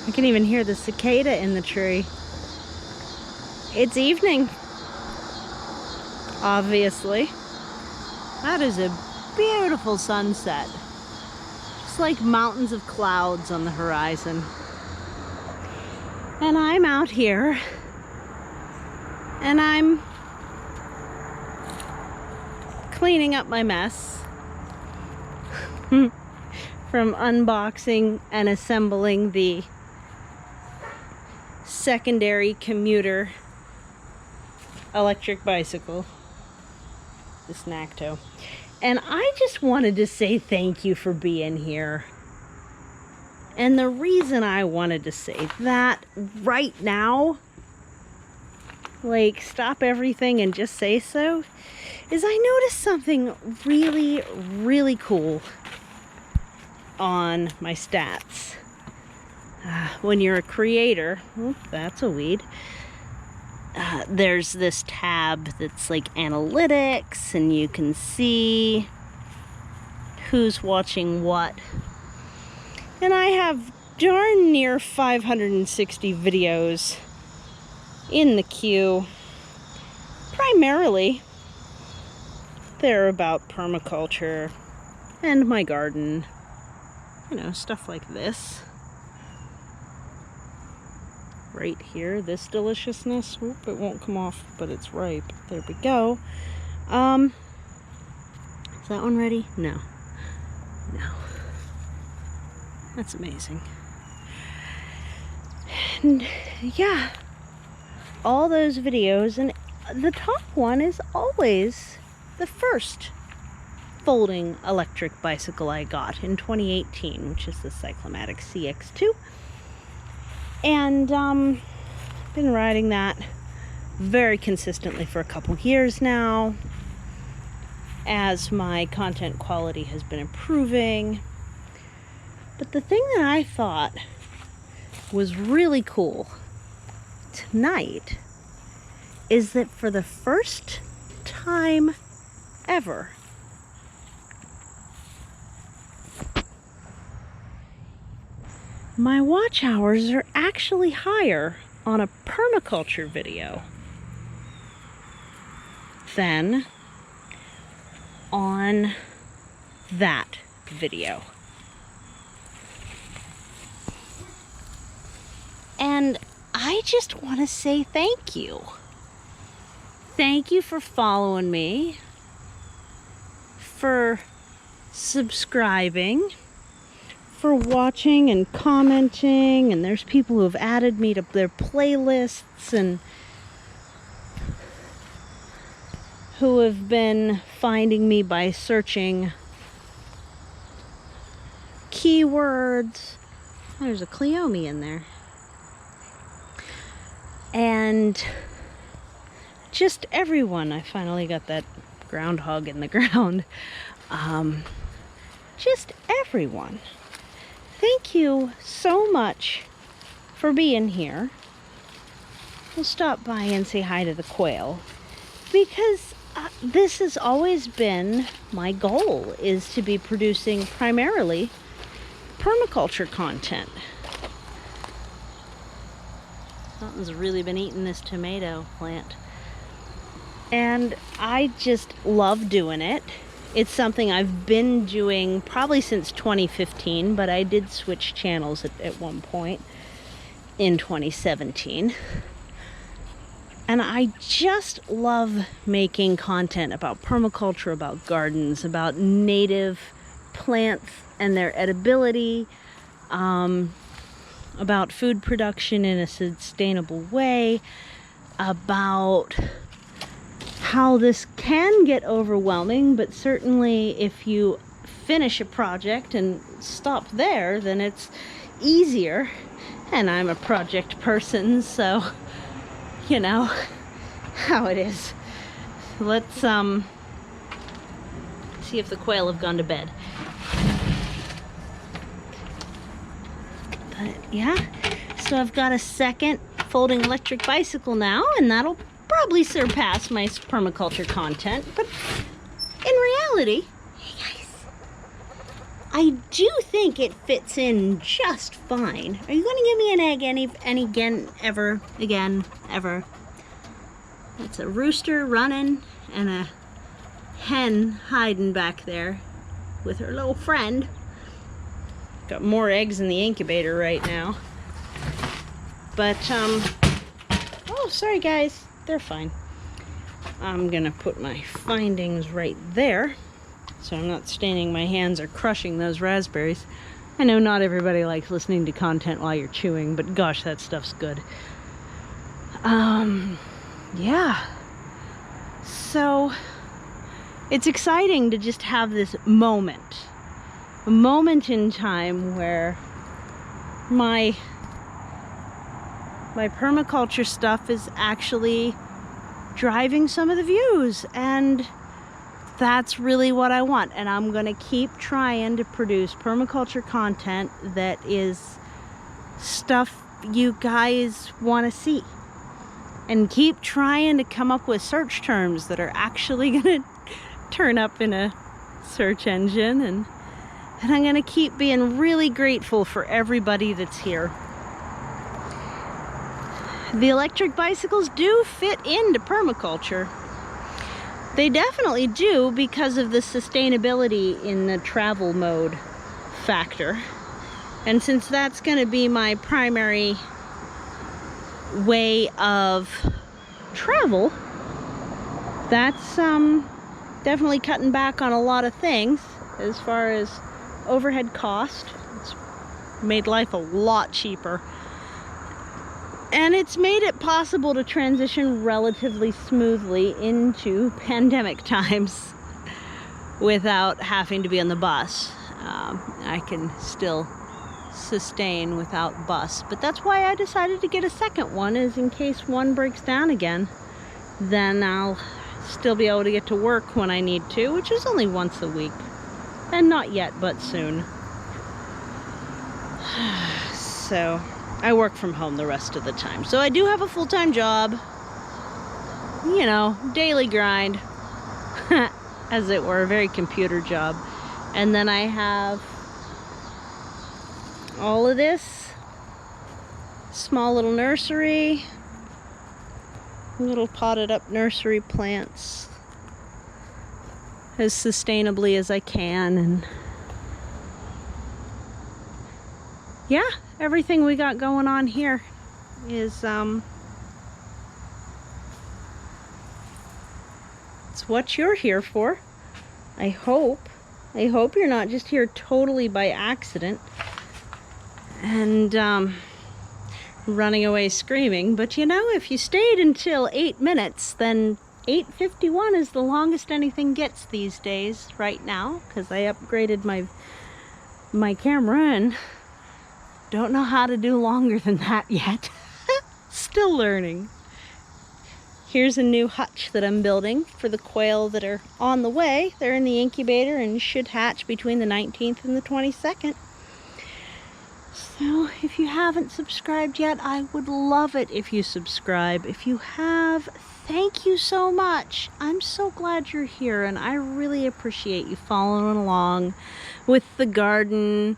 I can even hear the cicada in the tree. It's evening, obviously. That is a beautiful sunset. Just like mountains of clouds on the horizon. And I'm out here, and I'm cleaning up my mess from unboxing and assembling the secondary commuter electric bicycle, the Snackto. And I just wanted to say thank you for being here. And the reason I wanted to say that right now, like stop everything and just say so, is I noticed something really, really cool on my stats. When you're a creator, that's a weed. There's this tab that's like analytics, and you can see who's watching what. And I have darn near 560 videos in the queue. Primarily, they're about permaculture and my garden. You know, stuff like this. Right here, this deliciousness. Oop, it won't come off, but it's ripe. There we go. Is that one ready? No. No. That's amazing. And yeah, all those videos, and the top one is always the first folding electric bicycle I got in 2018, which is the Cyclomatic CX2. And been riding that very consistently for a couple years now, as my content quality has been improving. But the thing that I thought was really cool tonight is that for the first time ever, my watch hours are actually higher on a permaculture video than on that video. And I just want to say thank you. Thank you for following me, for subscribing, for watching and commenting, and there's people who have added me to their playlists and who have been finding me by searching keywords. There's a Cleome in there. And just everyone. I finally got that groundhog in the ground. Just everyone. Thank you so much for being here. We'll stop by and say hi to the quail, because this has always been my goal, is to be producing primarily permaculture content. Something's really been eating this tomato plant. And I just love doing it. It's something I've been doing probably since 2015, but I did switch channels at one point in 2017. And I just love making content about permaculture, about gardens, about native plants and their edibility, about food production in a sustainable way, about how this can get overwhelming, but certainly if you finish a project and stop there, then it's easier. And I'm a project person, so you know how it is. Let's see if the quail have gone to bed. But yeah, so I've got a second folding electric bicycle now, and that'll probably surpass my permaculture content. But in reality, hey guys, I do think it fits in just fine. Are you going to give me an egg any again, ever, again, ever? It's a rooster running and a hen hiding back there with her little friend. Got more eggs in the incubator right now. But, oh, sorry guys, they're fine. I'm gonna put my findings right there, so I'm not staining my hands or crushing those raspberries. I know not everybody likes listening to content while you're chewing, but gosh, that stuff's good. Yeah. So, it's exciting to just have this moment. A moment in time where my permaculture stuff is actually driving some of the views, and that's really what I want. And I'm gonna keep trying to produce permaculture content that is stuff you guys want to see, and keep trying to come up with search terms that are actually gonna turn up in a search engine, and I'm gonna keep being really grateful for everybody that's here. The electric bicycles do fit into permaculture. They definitely do, because of the sustainability in the travel mode factor. And since that's going to be my primary way of travel, that's definitely cutting back on a lot of things as far as overhead cost. It's made life a lot cheaper. And it's made it possible to transition relatively smoothly into pandemic times without having to be on the bus. I can still sustain without bus, but that's why I decided to get a second one, is in case one breaks down again, then I'll still be able to get to work when I need to, which is only once a week. And not yet, but soon. So I work from home the rest of the time. So I do have a full-time job, you know, daily grind, as it were, a very computer job. And then I have all of this small little nursery, little potted up nursery plants as sustainably as I can. And yeah, everything we got going on here is it's what you're here for. I hope you're not just here totally by accident and running away screaming. But you know, if you stayed until 8 minutes, then 8:51 is the longest anything gets these days right now, because I upgraded my camera and don't know how to do longer than that yet. Still learning. Here's a new hutch that I'm building for the quail that are on the way. They're in the incubator and should hatch between the 19th and the 22nd. So if you haven't subscribed yet, I would love it if you subscribe. If you have, thank you so much. I'm so glad you're here, and I really appreciate you following along with the garden,